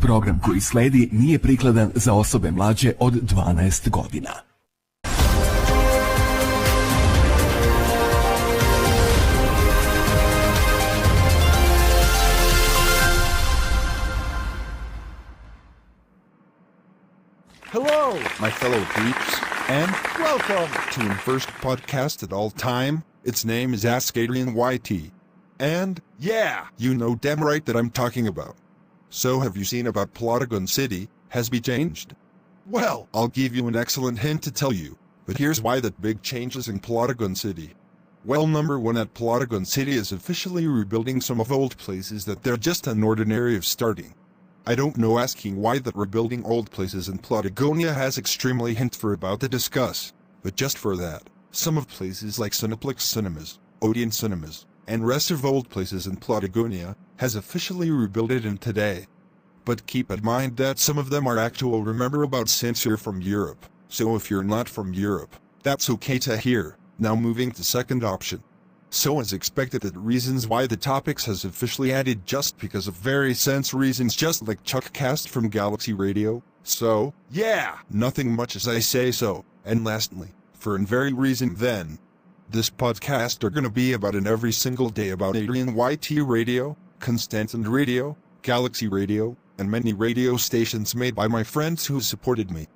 Program koji sledi nije prikladan za osobe mlađe od 12 godina. Hello, my fellow peeps, and welcome to the first podcast at all time. Its name is Ask AdrienYT. And, yeah, you know damn right that I'm talking about. So have you seen about Plotagon City? Has be changed? Well, I'll give you an excellent hint to tell you, but here's why that big changes in Plotagon City. Well, number one, at Plotagon City is officially rebuilding some of old places that they're just an ordinary of starting. I don't know asking why that rebuilding old places in Plotagonia has extremely hint for about to discuss, but just for that, some of places like Cineplex Cinemas, Odeon Cinemas, and rest of old places in Plotagonia has officially rebuilt it in today. But keep in mind that some of them are actual remember about censor from Europe, so if you're not from Europe, that's okay to hear. Now moving to second option. So as expected that reasons why the topics has officially added just because of very sense reasons just like Chuckcast from Galaxy Radio, so, yeah, nothing much as I say so, and lastly, for an very reason then. This podcast are gonna be about in every single day about AdrienYT Radio, Constantin Radio, Galaxy Radio, and many radio stations made by my friends who supported me.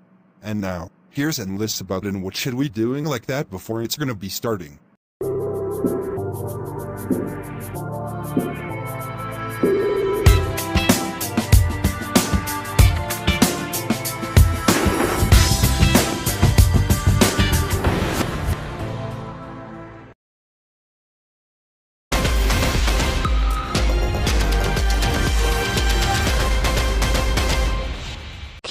And now, here's an list about in what should we doing like that before it's gonna be starting.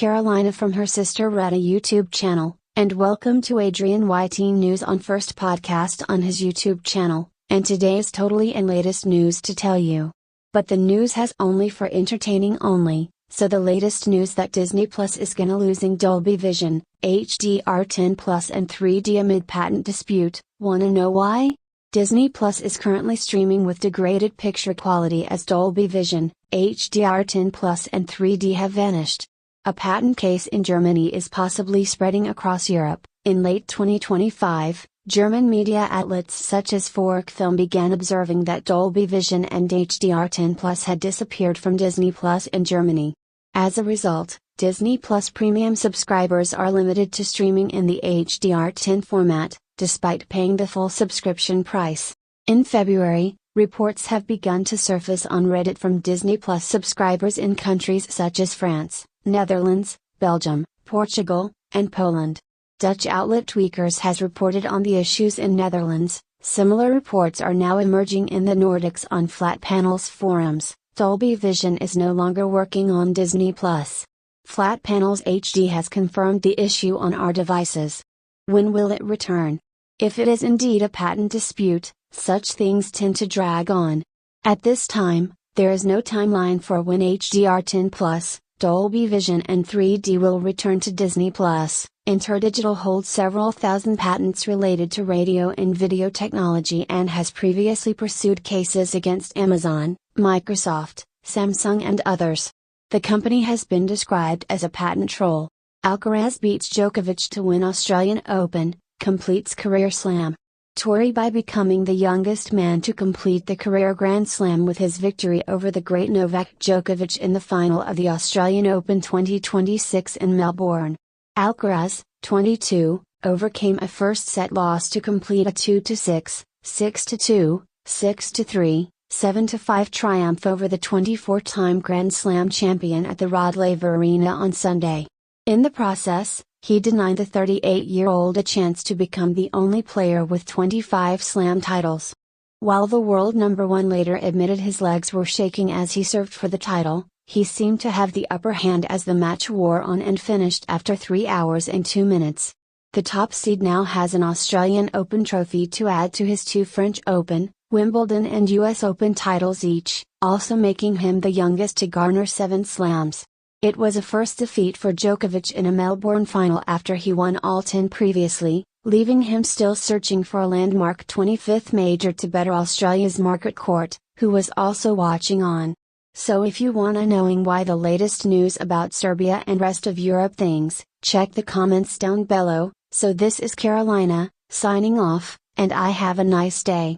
Carolina from her sister Retta YouTube channel, and welcome to AdrienYT News on First Podcast on his YouTube channel, and today's totally and latest news to tell you. But the news has only for entertaining only, so the latest news that Disney Plus is gonna losing Dolby Vision, HDR10 Plus and 3D amid patent dispute. Wanna know why? Disney Plus is currently streaming with degraded picture quality as Dolby Vision, HDR10 Plus and 3D have vanished. A patent case in Germany is possibly spreading across Europe. In late 2025, German media outlets such as Fork Film began observing that Dolby Vision and HDR10 Plus had disappeared from Disney Plus in Germany. As a result, Disney Plus premium subscribers are limited to streaming in the HDR10 format, despite paying the full subscription price. In February, reports have begun to surface on Reddit from Disney Plus subscribers in countries such as France, Netherlands, Belgium, Portugal, and Poland. Dutch outlet Tweakers has reported on the issues in Netherlands. Similar reports are now emerging in the Nordics on Flat Panels forums. Dolby Vision is no longer working on Disney Plus. Flat Panels HD has confirmed the issue on our devices. When will it return? If it is indeed a patent dispute, such things tend to drag on. At this time, there is no timeline for when HDR10 Plus, Dolby Vision and 3D will return to Disney Plus. InterDigital holds several thousand patents related to radio and video technology and has previously pursued cases against Amazon, Microsoft, Samsung and others. The company has been described as a patent troll. Alcaraz beats Djokovic to win Australian Open, completes career slam. Tory by becoming the youngest man to complete the career Grand Slam with his victory over the great Novak Djokovic in the final of the Australian Open 2026 in Melbourne. Alcaraz, 22, overcame a first-set loss to complete a 2-6, 6-2, 6-3, 7-5 triumph over the 24-time Grand Slam champion at the Rod Laver Arena on Sunday. In the process, he denied the 38-year-old a chance to become the only player with 25 slam titles. While the world number one later admitted his legs were shaking as he served for the title, he seemed to have the upper hand as the match wore on and finished after 3 hours and 2 minutes. The top seed now has an Australian Open trophy to add to his 2 French Open, Wimbledon and US Open titles each, also making him the youngest to garner 7 slams. It was a first defeat for Djokovic in a Melbourne final after he won all 10 previously, leaving him still searching for a landmark 25th major to better Australia's Margaret Court, who was also watching on. So if you wanna knowing why the latest news about Serbia and rest of Europe things, check the comments down below. So this is Carolina, signing off, and I have a nice day.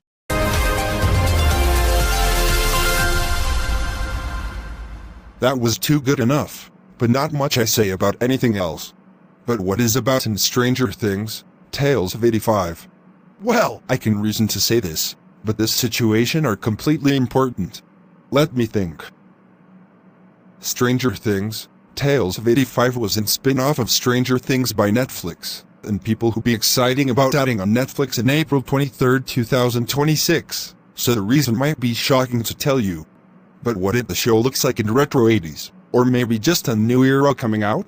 That was too good enough, but not much I say about anything else. But what is about in Stranger Things, Tales of 85? Well, I can reason to say this, but this situation are completely important. Let me think. Stranger Things, Tales of 85 was a spin-off of Stranger Things by Netflix, and people who be exciting about adding on Netflix in April 23, 2026, so the reason might be shocking to tell you. But what if the show looks like in retro 80s, or maybe just a new era coming out?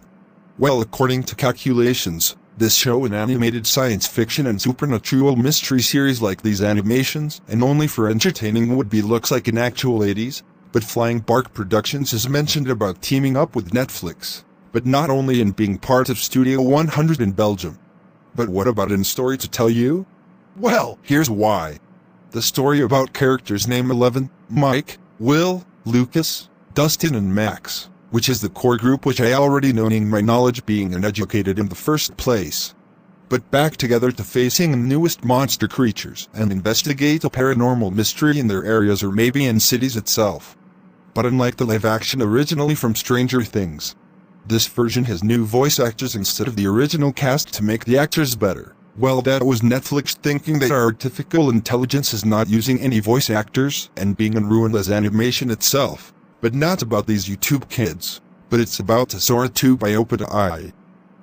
Well, according to calculations, this show an animated science fiction and supernatural mystery series like these animations, and only for entertaining would be looks like in actual 80s, but Flying Bark Productions is mentioned about teaming up with Netflix, but not only in being part of Studio 100 in Belgium. But what about in story to tell you? Well, here's why. The story about characters named 11, Mike, Will, Lucas, Dustin and Max, which is the core group which I already knowing my knowledge being uneducated in the first place. But back together to facing the newest monster creatures and investigate a paranormal mystery in their areas or maybe in cities itself. But unlike the live action originally from Stranger Things, this version has new voice actors instead of the original cast to make the actors better. Well, that was Netflix thinking that artificial intelligence is not using any voice actors and being unruined as animation itself. But not about these YouTube kids, but it's about the Sora 2 by OpenAI.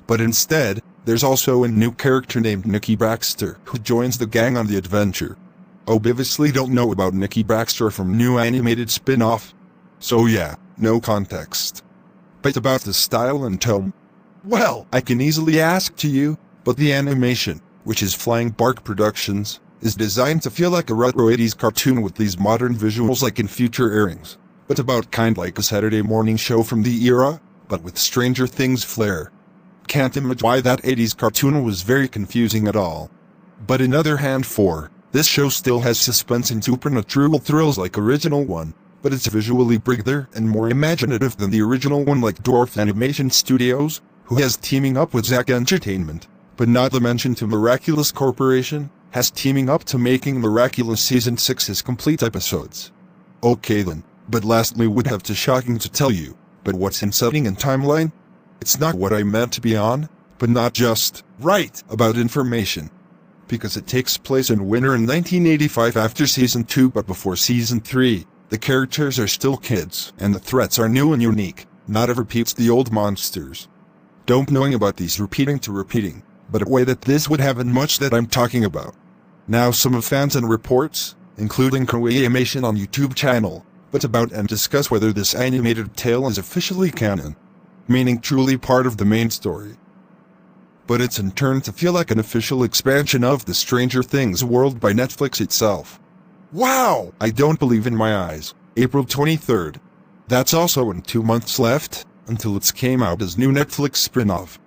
But instead, there's also a new character named Nikki Baxter who joins the gang on the adventure. Obviously don't know about Nikki Baxter from new animated spin-off. So yeah, no context. But about the style and tone? Well, I can easily ask to you, but the animation, which is Flying Bark Productions, is designed to feel like a retro 80s cartoon with these modern visuals like in future airings. But about kind like a Saturday morning show from the era, but with Stranger Things flair. Can't imagine why that 80s cartoon was very confusing at all. But in other hand this show still has suspense and supernatural thrills like original one, but it's visually bigger and more imaginative than the original one like Dwarf Animation Studios, who has teaming up with Zack Entertainment, but not to mention to Miraculous Corporation, has teaming up to making Miraculous Season 6's complete episodes. Okay then. But lastly would have to shocking to tell you, but what's in setting and timeline? It's not what I meant to be on, but not just right about information. Because it takes place in winter in 1985 after Season 2 but before Season 3, the characters are still kids and the threats are new and unique, not ever repeats the old monsters. Don't knowing about these repeating, but a way that this would have in much that I'm talking about. Now some of fans and reports, including Kawaii Animation on YouTube channel, but about and discuss whether this animated tale is officially canon, meaning truly part of the main story. But it's in turn to feel like an official expansion of the Stranger Things world by Netflix itself. Wow! I don't believe in my eyes. April 23rd. That's also in 2 months left, until it's came out as new Netflix spin-off.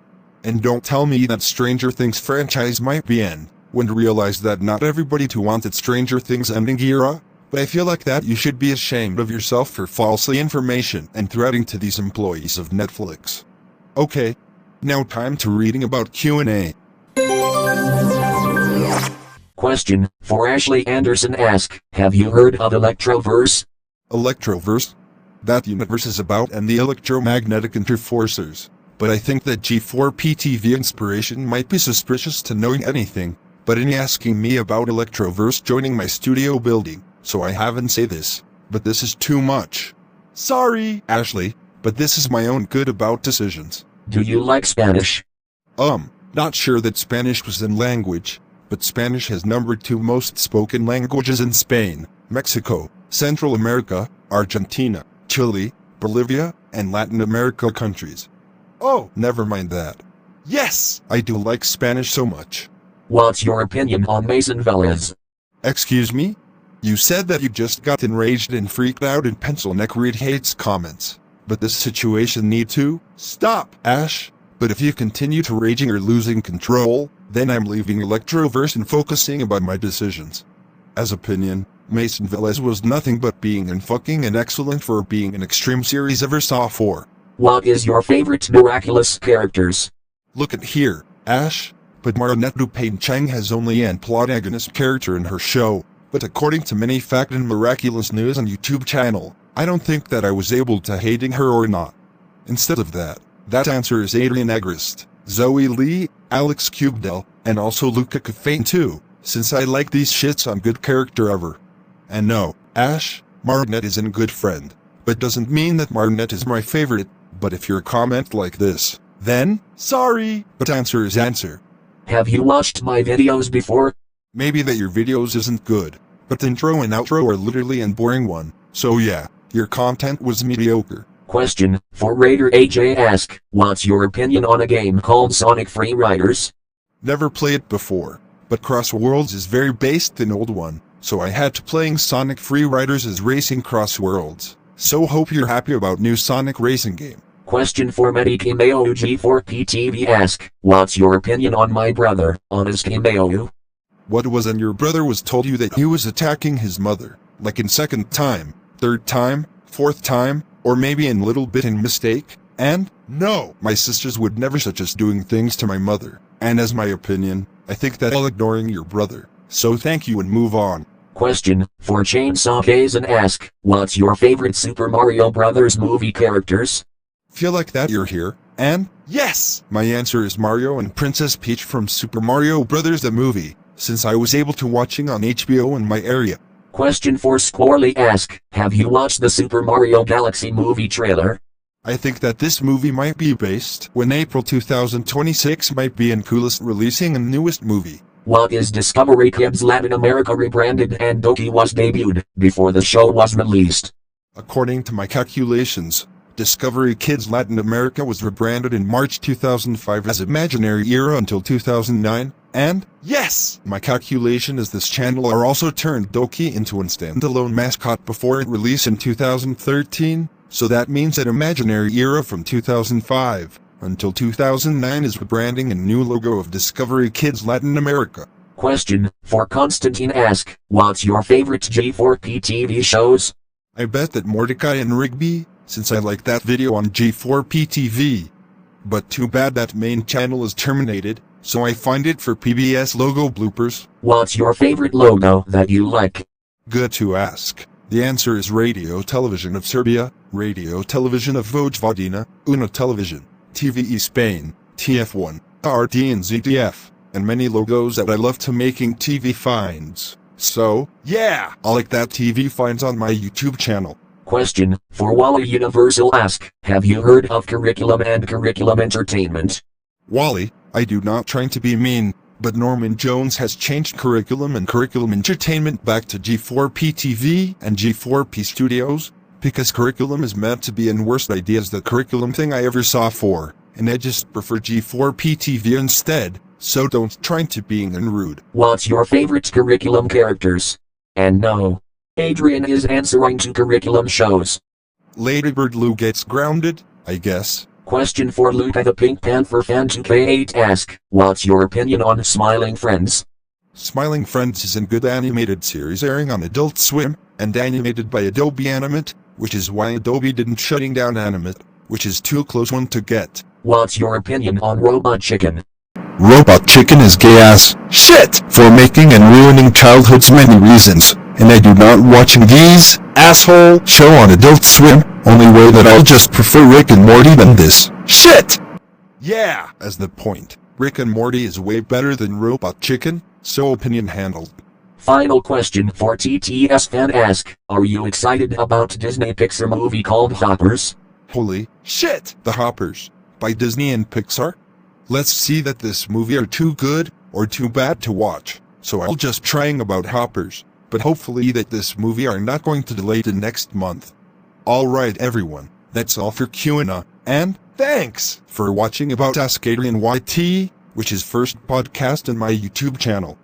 And don't tell me that Stranger Things franchise might be end, when to realize that not everybody too wanted Stranger Things ending era. But I feel like that you should be ashamed of yourself for falsely information and threatening to these employees of Netflix. Okay. Now time to reading about Q&A. Question, for Ashley Anderson ask, have you heard of Electroverse? Electroverse? That universe is about and the electromagnetic interforcers. But I think that G4PTV inspiration might be suspicious to knowing anything, but in asking me about Electroverse joining my studio building. So I haven't say this, but this is too much. Sorry, Ashley, but this is my own good about decisions. Do you like Spanish? Not sure that Spanish was in language, but Spanish has number 2 most spoken languages in Spain, Mexico, Central America, Argentina, Chile, Bolivia, and Latin America countries. Oh, never mind that. Yes, I do like Spanish so much. What's your opinion on Mason Velez? Excuse me? You said that you just got enraged and freaked out and pencil neck read hates comments. But this situation need to stop, Ash. But if you continue to raging or losing control, then I'm leaving Electroverse and focusing about my decisions. As opinion, Mason Velez was nothing but being and fucking and excellent for being an extreme series ever saw for. What is your favorite miraculous characters? Look at here, Ash. But Marionette Lupin Chang has only an protagonist character in her show. But according to many fact and miraculous news on YouTube channel, I don't think that I was able to hating her or not. Instead of that answer is Adrien Agrest, Zoe Lee, Alex Cubedel, and also Luca Cafane too, since I like these shits on good character ever. And no, Ash, Marionette isn't a good friend, but doesn't mean that Marionette is my favorite, but if your comment like this, then, sorry, but answer is answer. Have you watched my videos before? Maybe that your videos isn't good, but the intro and outro are literally an boring one, so yeah, your content was mediocre. Question, for Raider AJ ask, what's your opinion on a game called Sonic Free Riders? Never played it before, but Cross Worlds is very based in old one, so I had to playing Sonic Free Riders as Racing Cross Worlds, so hope you're happy about new Sonic racing game. Question for Medikimeo G4PTV ask, what's your opinion on my brother, Honest Kimeo? What was and your brother was told you that he was attacking his mother, like in second time, third time, fourth time, or maybe in little bit in mistake, and, no, my sisters would never such as doing things to my mother, and as my opinion, I think that all ignoring your brother, so thank you and move on. Question, for Chainsaw Kazan ask, what's your favorite Super Mario Brothers movie characters? Feel like that you're here, and, yes! My answer is Mario and Princess Peach from Super Mario Brothers the movie, since I was able to watching on HBO in my area. Question for Squirrely ask, have you watched the Super Mario Galaxy movie trailer? I think that this movie might be based when April 2026 might be in coolest releasing a newest movie. What is Discovery Kids Latin America rebranded and Doki was debuted before the show was released? According to my calculations, Discovery Kids Latin America was rebranded in March 2005 as Imaginary Era until 2009, and, yes! My calculation is this channel are also turned Doki into a standalone mascot before it released in 2013, so that means that Imaginary Era from 2005 until 2009 is rebranding a new logo of Discovery Kids Latin America. Question, for Constantine ask, what's your favorite G4P TV shows? I bet that Mordecai and Rigby, since I like that video on G4P TV. But too bad that main channel is terminated, so I find it for PBS logo bloopers. What's your favorite logo that you like? Good to ask. The answer is Radio Television of Serbia, Radio Television of Vojvodina, Una Television, TVE Spain, TF1, RT and ZDF, and many logos that I love to making TV finds. So, yeah, I like that TV finds on my YouTube channel. Question, for Wally Universal ask, have you heard of Curriculum and Curriculum Entertainment? Wally, I do not trying to be mean, but Norman Jones has changed Curriculum and Curriculum Entertainment back to G4P TV and G4P Studios, because Curriculum is meant to be in worst ideas the Curriculum thing I ever saw for, and I just prefer G4P TV instead, so don't try to being rude. What's your favorite Curriculum characters? And no, Adrian is answering to Curriculum shows. Ladybird Lou gets grounded, I guess. Question for Luca the Pink Panther fan 2K8 ask, what's your opinion on Smiling Friends? Smiling Friends is a good animated series airing on Adult Swim, and animated by Adobe Animate, which is why Adobe didn't shutting down Animate, which is too close one to get. What's your opinion on Robot Chicken? Robot Chicken is gay ass shit for making and ruining childhood's many reasons, and I do not watching these asshole show on Adult Swim, only way that I'll just prefer Rick and Morty than this shit. Yeah, as the point, Rick and Morty is way better than Robot Chicken, so opinion handled. Final question for TTS fan ask, are you excited about Disney Pixar movie called Hoppers? Holy shit, The Hoppers, by Disney and Pixar? Let's see that this movie are too good, or too bad to watch, so I'll just trying about Hoppers, but hopefully that this movie are not going to delay to next month. Alright everyone, that's all for Q&A, and thanks for watching about Ask AdrienYT, which is first podcast in my YouTube channel.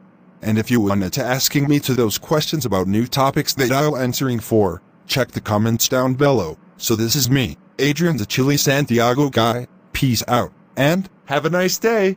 And if you wanted to asking me to those questions about new topics that I'll answering for, check the comments down below. So this is me, Adrian the Chili Santiago guy, peace out, and have a nice day.